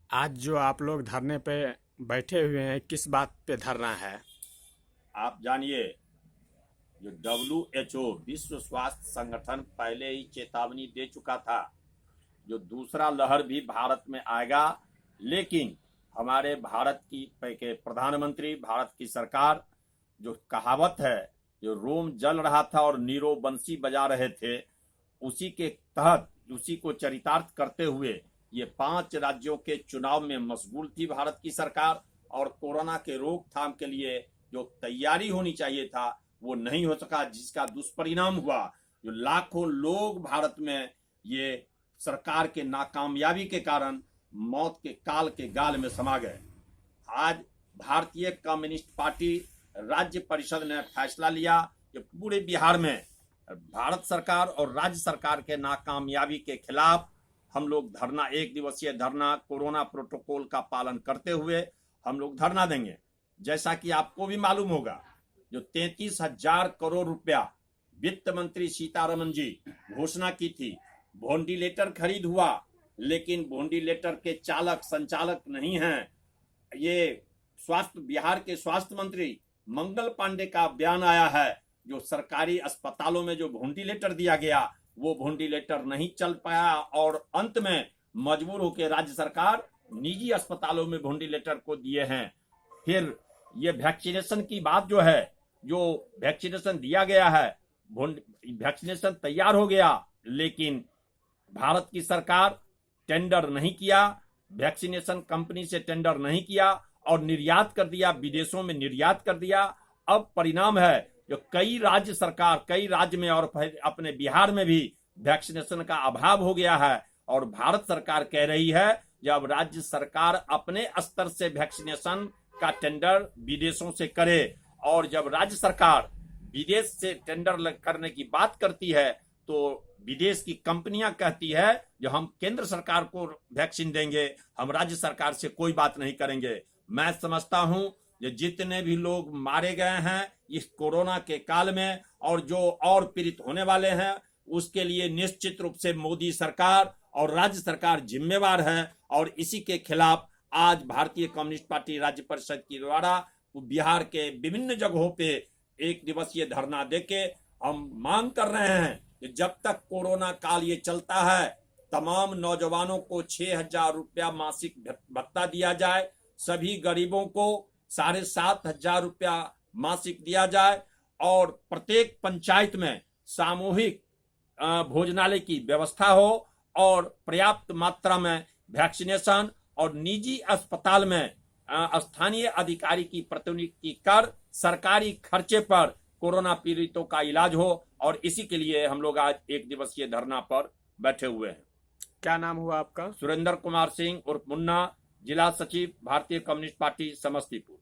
आज जो आप लोग धरने पे बैठे हुए हैं, किस बात पे धरना है? आप जानिए, जो WHO विश्व स्वास्थ्य संगठन पहले ही चेतावनी दे चुका था, जो दूसरा लहर भी भारत में आएगा। लेकिन हमारे भारत की के प्रधानमंत्री, भारत की सरकार, जो कहावत है, जो रोम जल रहा था और नीरो बंसी बजा रहे थे, उसी के तहत, उसी को चरितार्थ करते हुए ये 5 राज्यों के चुनाव में मशगूल थी भारत की सरकार। और कोरोना के रोकथाम के लिए जो तैयारी होनी चाहिए था वो नहीं हो सका, जिसका दुष्परिणाम हुआ जो लाखों लोग भारत में ये सरकार के नाकामयाबी के कारण मौत के काल के गाल में समा गए। आज भारतीय कम्युनिस्ट पार्टी राज्य परिषद ने फैसला लिया कि पूरे बिहार में भारत सरकार और राज्य सरकार के नाकामयाबी के खिलाफ हम लोग धरना, 1 दिवसीय धरना, कोरोना प्रोटोकॉल का पालन करते हुए हम लोग धरना देंगे। जैसा कि आपको भी मालूम होगा, जो 33,000 करोड़ रुपया वित्त मंत्री सीतारमन जी घोषणा की थी, वेंटिलेटर खरीद हुआ, लेकिन वेंटिलेटर के चालक संचालक नहीं हैं। ये बिहार के स्वास्थ्य मंत्री मंगल पांडे का बयान आया है, जो सरकारी अस्पतालों में जो वेंटिलेटर दिया गया वो वेंटिलेटर नहीं चल पाया और अंत में मजबूर होकर राज्य सरकार निजी अस्पतालों में वेंटिलेटर को दिए हैं। फिर ये वैक्सीनेशन की बात जो है, जो वैक्सीनेशन दिया गया है, वैक्सीनेशन तैयार हो गया, लेकिन भारत की सरकार टेंडर नहीं किया, वैक्सीनेशन कंपनी से टेंडर नहीं किया और निर्यात कर दिया, विदेशों में निर्यात कर दिया। अब परिणाम है जो कई राज्य में और अपने बिहार में भी वैक्सीनेशन का अभाव हो गया है। और भारत सरकार कह रही है जब राज्य सरकार अपने स्तर से वैक्सीनेशन का टेंडर विदेशों से करे, और जब राज्य सरकार विदेश से टेंडर करने की बात करती है तो विदेश की कंपनियां कहती है जो हम केंद्र सरकार को वैक्सीन देंगे, हम राज्य सरकार से कोई बात नहीं करेंगे। मैं समझता हूं जो जितने भी लोग मारे गए हैं इस कोरोना के काल में और जो और पीड़ित होने वाले हैं, उसके लिए निश्चित रूप से मोदी सरकार और राज्य सरकार जिम्मेवार है। और इसी के खिलाफ आज भारतीय कम्युनिस्ट पार्टी राज्य परिषद के द्वारा बिहार के विभिन्न जगहों पे 1 दिवसीय धरना देके हम मांग कर रहे हैं कि जब तक कोरोना काल ये चलता है, तमाम नौजवानों को 6,000 रुपया मासिक भत्ता दिया जाए, सभी गरीबों को 7,500 रुपया मासिक दिया जाए, और प्रत्येक पंचायत में सामूहिक भोजनालय की व्यवस्था हो, और पर्याप्त मात्रा में वैक्सीनेशन, और निजी अस्पताल में स्थानीय अधिकारी की प्रतिनियुक्ति कर सरकारी खर्चे पर कोरोना पीड़ितों का इलाज हो। और इसी के लिए हम लोग आज 1 दिवसीय धरना पर बैठे हुए हैं। क्या नाम हुआ आपका? सुरेंद्र कुमार सिंह उर्फ मुन्ना, जिला सचिव, भारतीय कम्युनिस्ट पार्टी, समस्तीपुर।